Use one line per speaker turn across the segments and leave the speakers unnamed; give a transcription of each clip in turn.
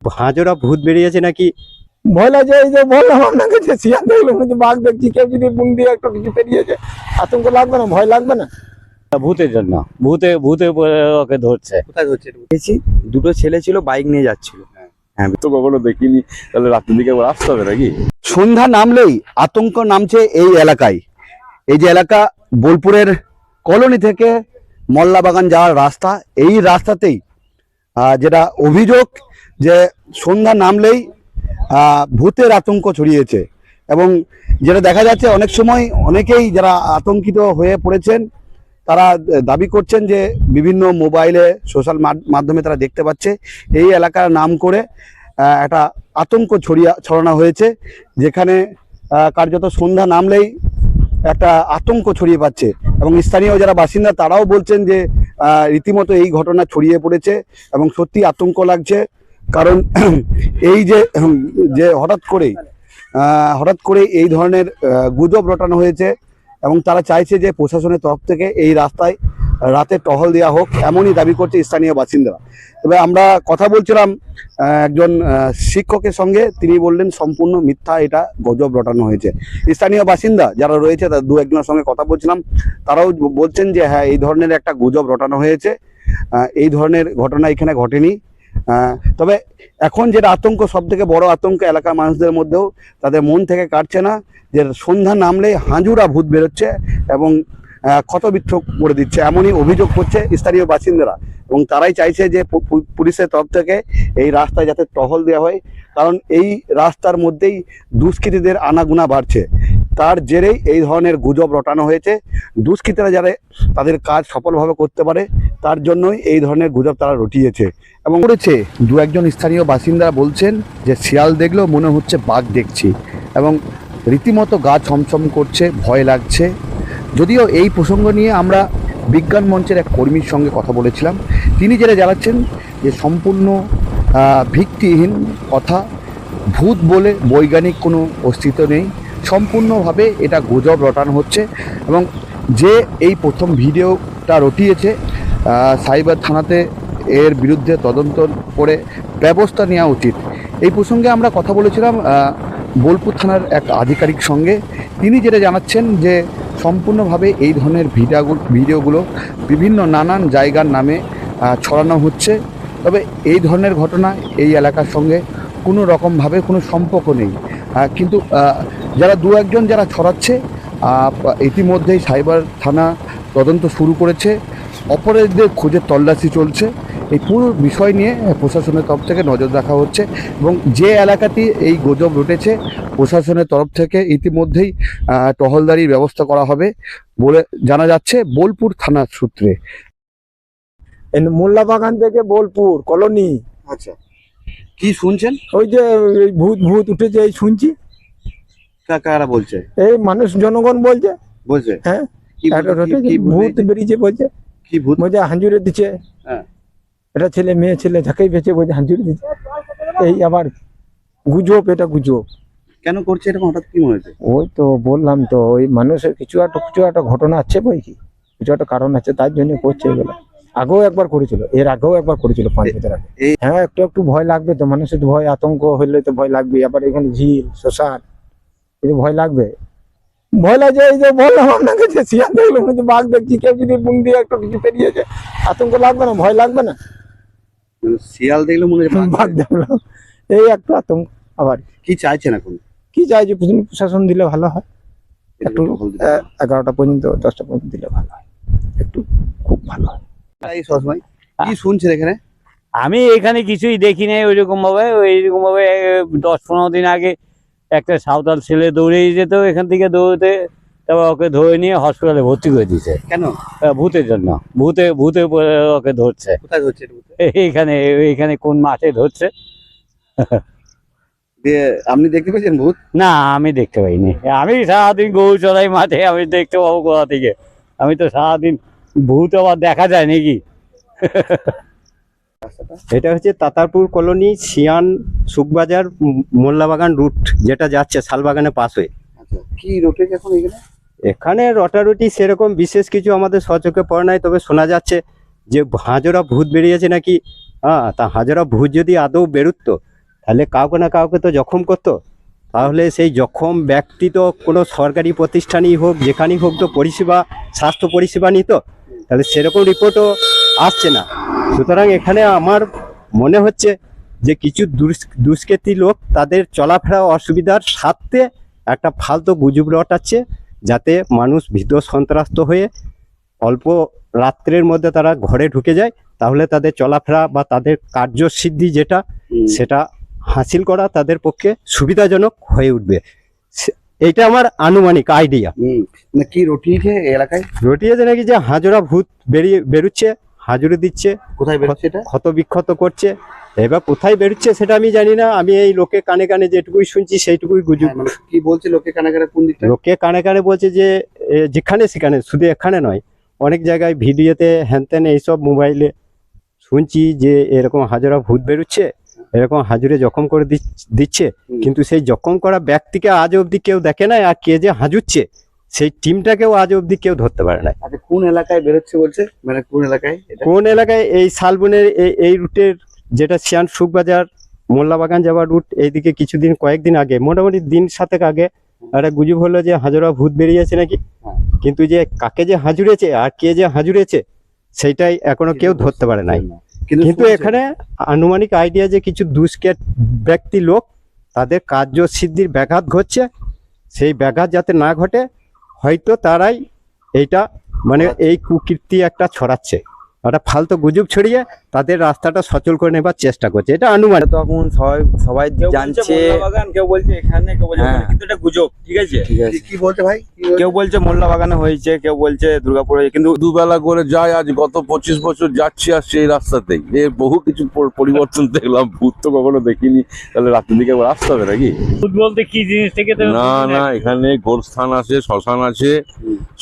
হাজরা ভূত বেরিয়েছে নাকি?
ভয় লাগে, এই যে বললাম আপনাকে যে শিয়াল দেখলো মনে হচ্ছে বাঘ দেখছি, কেউ যদি বুক দিয়ে একটা কিছু পেরিয়েছে, আতঙ্ক লাগবে না, ভয় লাগবে না?
ভূতের জন্য, ভূতে ভূতে ওকে ধরছে।
কোথায় ধরছে? দুটো ছেলে ছিল, বাইক নিয়ে যাচ্ছিল।
হ্যাঁ, তো কখনো দেখিনি, তাহলে রাত্রের দিকে আবার আসতে হবে নাকি?
সন্ধ্যা নামলেই আতঙ্ক নামছে এই এলাকায়। এই যে এলাকা বোলপুরের কলোনি থেকে মোল্লাবাগান যাওয়ার রাস্তা, এই রাস্তাতেই যেটা অভিযোগ যে সন্ধ্যা নামলেই ভূতের আতঙ্ক ছড়িয়েছে। এবং যেটা দেখা যাচ্ছে অনেক সময় অনেকেই যারা আতঙ্কিত হয়ে পড়েছেন তারা দাবি করছেন যে বিভিন্ন মোবাইলে সোশ্যাল মাধ্যমে তারা দেখতে পাচ্ছে এই এলাকার নাম করে একটা আতঙ্ক ছড়ানো হয়েছে, যেখানে কার্যত সন্ধ্যা নামলেই একটা আতঙ্ক ছড়িয়ে পাচ্ছে। এবং স্থানীয় যারা বাসিন্দা তারাও বলছেন যে রীতিমতো এই ঘটনা ছড়িয়ে পড়েছে এবং সত্যি আতঙ্ক লাগছে। কারণ এই যে হঠাৎ করে এই ধরনের গুজব রটানো হয়েছে এবং তারা চাইছে যে প্রশাসনের তরফ থেকে এই রাস্তায় রাতে টহল দেওয়া হোক, এমনই দাবি করছে স্থানীয় বাসিন্দারা। তবে আমরা কথা বলছিলাম একজন শিক্ষকের সঙ্গে, তিনি বললেন সম্পূর্ণ মিথ্যা, এটা গুজব রটানো হয়েছে। স্থানীয় বাসিন্দা যারা রয়েছে তার দু একজনের সঙ্গে কথা বলছিলাম, তারাও বলছেন যে হ্যাঁ, এই ধরনের একটা গুজব রটানো হয়েছে, এই ধরনের ঘটনা এখানে ঘটেনি। তবে এখন যেটা আতঙ্ক, সব থেকে বড় আতঙ্ক এলাকার মানুষদের মধ্যেও, তাদের মন থেকে কাটছে না যে সন্ধ্যা নামলে হাঁজুরা ভূত বেরোচ্ছে এবং ক্ষতবিক্ষত করে দিচ্ছে, এমনই অভিযোগ করছে স্থানীয় বাসিন্দারা। এবং তারাই চাইছে যে পুলিশের তরফ থেকে এই রাস্তায় যাতে টহল দেওয়া হয়, কারণ এই রাস্তার মধ্যেই দুষ্কৃতীদের আনাগোনা বাড়ছে। তার জেরেই এই ধরনের গুজব রটানো হয়েছে। দুষ্কৃতীরা যারা তাদের কাজ সফলভাবে করতে পারে, তার জন্যই এই ধরনের গুজব তারা রটিয়েছে। এবং করেছে দু একজন স্থানীয় বাসিন্দা বলছেন যে শিয়াল দেখলেও মনে হচ্ছে বাঘ দেখছি, এবং রীতিমতো গা ছমছম করছে, ভয় লাগছে। যদিও এই প্রসঙ্গ নিয়ে আমরা বিজ্ঞান মঞ্চের এক কর্মীর সঙ্গে কথা বলেছিলাম, তিনি যেটা জানাচ্ছেন যে সম্পূর্ণ ভিত্তিহীন কথা, ভূত বলে বৈজ্ঞানিক কোনো অস্তিত্ব নেই, সম্পূর্ণভাবে এটা গুজব রটানো হচ্ছে। এবং যে এই প্রথম ভিডিওটা রটিয়েছে, সাইবার থানাতে এর বিরুদ্ধে তদন্ত করে ব্যবস্থা নেওয়া উচিত। এই প্রসঙ্গে আমরা কথা বলেছিলাম বোলপুর থানার এক আধিকারিক সঙ্গে, তিনি যেটা জানাচ্ছেন যে সম্পূর্ণভাবে এই ধরনের ভিডিওগুলো বিভিন্ন নানান জায়গার নামে ছড়ানো হচ্ছে। তবে এই ধরনের ঘটনা এই এলাকার সঙ্গে কোনো রকমভাবে কোনো সম্পর্ক নেই, কিন্তু যারা দু একজন যারা ছড়াচ্ছে, ইতিমধ্যেই সাইবার থানা তদন্ত শুরু করেছে, অপরাধীদের খোঁজে তল্লাশি চলছে। এই পুরো বিষয় নিয়ে প্রশাসনের তরফ থেকে নজর রাখা হচ্ছে। এবং যে এলাকাটি এই গুজব রটেছে, প্রশাসনের তরফ থেকে ইতিমধ্যেই টহলদারির ব্যবস্থা করা হবে বলে জানা যাচ্ছে বোলপুর থানার সূত্রে।
মোল্লাবাগান থেকে বোলপুর কলোনি।
আচ্ছা, কি শুনছেন?
ওই যে ভূত ভূত উঠেছে, এই শুনছি।
কারা বলছে?
এই মানুষ, জনগণ বলছে। হ্যাঁ, ভূত বেরিয়েছে বলছে।
কি ভূত?
বলছে হাঁজুরে দিচ্ছে।
হ্যাঁ,
এটা ছেলে মেয়ে ছেলে ঝাঁকাই বেঁচে বলছে হাঁজুরে দিচ্ছে। এই আবার গুজব, এটা গুজব।
কেন করছে এরকম হঠাৎ, কি মনে হচ্ছে?
ওই তো বললাম তো, ওই মানুষের কিছু একটা ঘটনা আছে, বই কি কিছু একটা কারণ আছে, তার জন্য করছে এগুলো। আগেও একবার করেছিল, এর আগেও একবার করেছিল 5 বছর আগে। হ্যাঁ, একটু ভয় লাগবে তো, মানুষের ভয়, আতঙ্ক হইলে তো ভয় লাগবে। আবার এখানে ঝিল, শ্মশান, এই ভয় লাগবে। ভয় লাগে, এই যে বললাম আপনাকে যে শিয়াল দেখলো মনে হচ্ছে বাঘ দেখছি, কেউ যদি বুক দিয়ে একটা কিছু পেরিয়েছে, আতঙ্ক লাগবে না, ভয় লাগবে না?
শিয়াল দেখলে মনে হচ্ছে
বাঘ দেখলাম, এই একটু আতঙ্ক। আবার
কি চাইছেন এখন?
কি চাইছে, প্রশাসন দিলে ভালো হয়, একটু 11টা পর্যন্ত 10টা পর্যন্ত দিলে ভালো হয়, একটু খুব ভালো হয়।
এই সবসময় কি শুনছেন এখানে?
আমি এখানে কিছুই দেখি নাই ওইরকম ভাবে। 10-15 দিন আগে একটা সাঁওতাল ছেলে দৌড়ে যেত এখান থেকে, দৌড়তে, তারপর ওকে ধরে নিয়ে হসপিটালে ভর্তি করে দিয়েছে।
কেন?
ভূতের জন্য, ভূতে ওকে ধরছে।
কোথায় ধরছে?
এইখানে কোন মাঠে ধরছে।
আপনি দেখতে পেয়েছেন ভূত?
না, আমি দেখতে পাইনি। আমি সারাদিন গরু চড়াই মাঠে, আমি দেখতে পাবো কোথা থেকে? আমি তো সারাদিন, ভূত আবার দেখা যায় নাকি?
এটা হচ্ছে তাতারপুর কলোনি, শিয়ান, সুকবাজার, মোল্লাবাগান রুট, যেটা যাচ্ছে শালবাগানের পাশ হয়ে।
কি রোটে এখন এখানে?
এখানে রটারুটি সেরকম বিশেষ কিছু আমাদের সচক্ষে পড়ে নাই, তবে শোনা যাচ্ছে যে হাজরা ভূত বেরিয়েছে নাকি। তা হাজরা ভূত যদি আদৌ বেরোতো, তাহলে কাউকে না কাউকে তো জখম করতো। তাহলে সেই জখম ব্যক্তি তো কোনো সরকারি প্রতিষ্ঠানই হোক যেখানেই হোক তো পরিষেবা, স্বাস্থ্য পরিষেবা নিত, তাহলে সেরকম রিপোর্টও আসছে না। সুতরাং এখানে আমার মনে হচ্ছে যে কিছু দুষ্কৃতী লোক তাদের চলাফেরা অসুবিধার স্বার্থে একটা ফালতু গুজব রটাচ্ছে, যাতে মানুষ ভীত সন্ত্রস্ত হয়ে অল্প রাত্রের মধ্যে তারা ঘরে ঢুকে যায়, তাহলে তাদের চলাফেরা বা তাদের কার্যসিদ্ধি যেটা সেটা হাসিল করা তাদের পক্ষে সুবিধাজনক হয়ে উঠবে। এইটা আমার আনুমানিক আইডিয়া।
না কি রটিয়েছে এই এলাকায়?
রটিয়েছে নাকি যে হাজরা ভূত বেরুচ্ছে, হাজুরে দিচ্ছে,
কোথায় বেরোচ্ছে এটা?
ক্ষত বিক্ষত করছে। এবার কোথায় বেরোচ্ছে সেটা আমি জানি না, আমি এই লোকে কানে কানে যেটুকুই শুনছি সেইটুকুই গুজব।
কি বলছে লোকে কানে কানে? কোন দিকটা?
লোকে কানে কানে বলছে যে যেখানে সেখানে, শুধু এখানে নয়, অনেক জায়গায় ভিডিওতে হ্যানত্যান এইসব মোবাইলে শুনছি যে এরকম হাজরা ভূত বেরোচ্ছে, এরকম হাজুরে জখম করে দিচ্ছে। কিন্তু সেই জখম করা ব্যক্তিকে আজ অবধি কেউ দেখে না, আর কে যে হাজুচ্ছে সেই টিমটাকেও আজ অবধি কেউ ধরতে পারে না।
আচ্ছা কোন এলাকায় বেরোচ্ছে বলছে, মানে কোন এলাকায় এটা?
কোন এলাকায়? এই শালবনের এই রুটের, যেটা শিয়ান সুখবাজার মোল্লাবাগান যাওয়ার রুট, এইদিকে কয়েকদিন আগে, মোটামুটি দিন 7 আগে একটা গুজব হলো যে হাজরা ভূত বেরিয়েছে নাকি। কিন্তু যে কাকে যে হাজুরেছে আর কে যে হাজুরেছে সেইটাই এখনো কেউ ধরতে পারে নাই। কিন্তু এখানে আনুমানিক আইডিয়া যে কিছু দুষ্কৃত ব্যক্তি লোক তাদের কার্যসিদ্ধির ব্যাঘাত ঘটছে, সেই ব্যাঘাত যাতে না ঘটে হয়তো তারাই এইটা মানে এই কুকীর্তি একটা ছড়াচ্ছে, একটা ফালতু গুজব ছড়িয়ে তাদের রাস্তাটা সচল করে নেবার চেষ্টা করছে। এটা আনুমানিক।
তো এখন সবাই জানছে,
কেউ বলছে এখানে, কেউ বলছে
হ্যাঁ।
কিন্তু এটা গুজব। ঠিক আছে,
কি বলতে ভাই?
কেউ বলছে মোল্লা বাগানে হয়েছে, কেউ বলছে দুর্গাপুরে, কিন্তু
দুবেলা করে যায়, আজ গত 25 বছর যাচ্ছি আসছি এই রাস্তাতেই, এর বহু কিছু পরিবর্তন দেখলাম। ভূত তো কখনো দেখিনি, তাহলে রাত্রের দিকে আবার আসতে হবে নাকি?
ভূত বলতে কি জিনিস থেকে তো
না না, এখানে গোরস্থান আছে, শ্মশান আছে,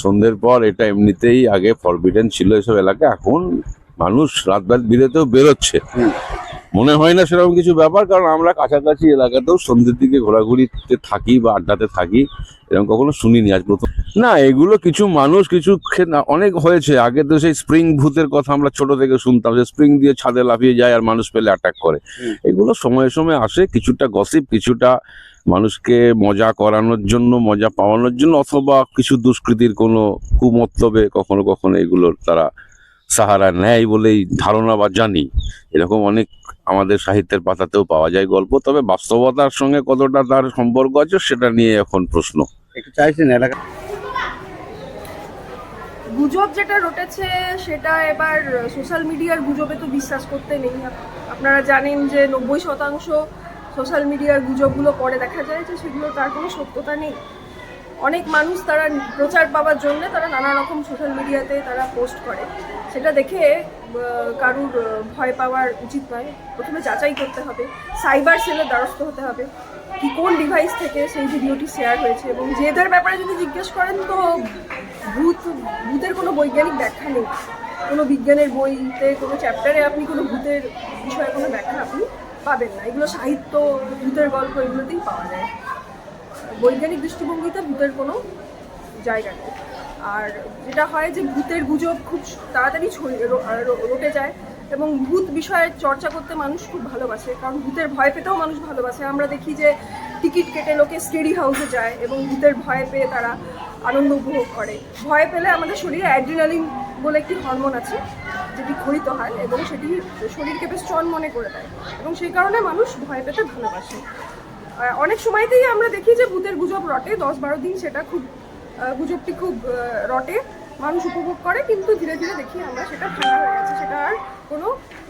সন্ধ্যের পর এটা এমনিতেই আগে ফরবিডেন ছিল এসব এলাকা। এখন মানুষ রাত বিরেতেও বেরোচ্ছে, মনে হয় না সেরকম কিছু ব্যাপার, কারণ আমরা কাছাকাছি এলাকাতেও সন্ধ্যের দিকে ঘোরাঘুরিতে থাকি বা আড্ডাতে থাকি, এরকম কখনো শুনিনি আজ প্রথম। না, এগুলো কিছু মানুষ কিছু অনেক হয়েছে আগে তো। সেই স্প্রিং ভূতের কথা আমরা ছোট থেকে শুনতাম, যে স্প্রিং দিয়ে ছাদে লাফিয়ে যায় আর মানুষ পেলে অ্যাটাক করে। এগুলো সময়ে সময়ে আসে, কিছুটা গসিপ, কিছুটা মানুষকে মজা করানোর জন্য, মজা পাওয়ানোর জন্য, অথবা কিছু দুষ্কৃতির কোনো কুমতলবে কখনো কখনো এগুলোর তারা সাহারা নেয় বলেই ধারণা বা জানি। এরকম অনেক আমাদের সাহিত্যের পাতাতেও পাওয়া যায় গল্প, তবে বাস্তবতার সঙ্গে কতটা তার সম্পর্ক আছে সেটা নিয়ে এখন প্রশ্ন।
একটু চাইছেন এলাকা?
গুজব যেটা রটেছে সেটা এবার সোশ্যাল মিডিয়ার গুজবে তো বিশ্বাস করতে নেই। আপনারা জানেন যে 90% সোশ্যাল মিডিয়ার গুজবগুলো পরে দেখা যায় যে সেগুলো তার কোনো সত্যতা নেই। অনেক মানুষ তারা প্রচার পাওয়ার জন্য তারা নানা রকম সোশ্যাল মিডিয়াতে তারা পোস্ট করে, সেটা দেখে কারুর ভয় পাওয়ার উচিত নয়। প্রথমে যাচাই করতে হবে, সাইবার সেলের দ্বারস্থ হতে হবে কি কোন ডিভাইস থেকে সেই ভিডিওটি শেয়ার হয়েছে। এবং যেদের ব্যাপারে যদি জিজ্ঞেস করেন তো ভূতের কোনো বৈজ্ঞানিক ব্যাখ্যা নেই, কোনো বিজ্ঞানের বইতে কোনো চ্যাপ্টারে আপনি কোনো ভূতের বিষয়ে কোনো ব্যাখ্যা আপনি পাবেন না। এগুলো সাহিত্য, ভূতের গল্প, এগুলোতেই পাওয়া যায়। বৈজ্ঞানিক দৃষ্টিভঙ্গিতে ভূতের কোনো জায়গা নেই। আর যেটা হয় যে ভূতের গুজব খুব তাড়াতাড়ি রটে যায় এবং ভূত বিষয়ে চর্চা করতে মানুষ খুব ভালোবাসে, কারণ ভূতের ভয় পেতেও মানুষ ভালোবাসে। আমরা দেখি যে টিকিট কেটে লোকে স্টেডি হাউসে যায় এবং ভূতের ভয় পেয়ে তারা আনন্দ উপভোগ করে। ভয় পেলে আমাদের শরীরে অ্যাড্রিনালিন বলে একটি হরমোন আছে যেটি ক্ষরিত হয় এবং সেটি শরীরকে বেশ চনমনে করে দেয় এবং সেই কারণে মানুষ ভয় পেতে ভালোবাসে। অনেক সময়তেই আমরা দেখি যে ভূতের গুজব রটে, 10-12 দিন সেটা খুব গুজবটি খুব রটে, মানুষ উপভোগ করে, কিন্তু ধীরে ধীরে দেখি আমরা সেটা ভাঙা হয়ে গেছে, সেটা আর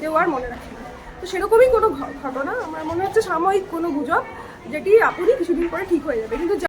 কেউ আর মনে রাখে না। তো সেরকমই কোনো ঘটনা আমার মনে হচ্ছে সাময়িক কোনো গুজব, যেটি আপনি কিছুদিন পরে ঠিক হয়ে যাবে। কিন্তু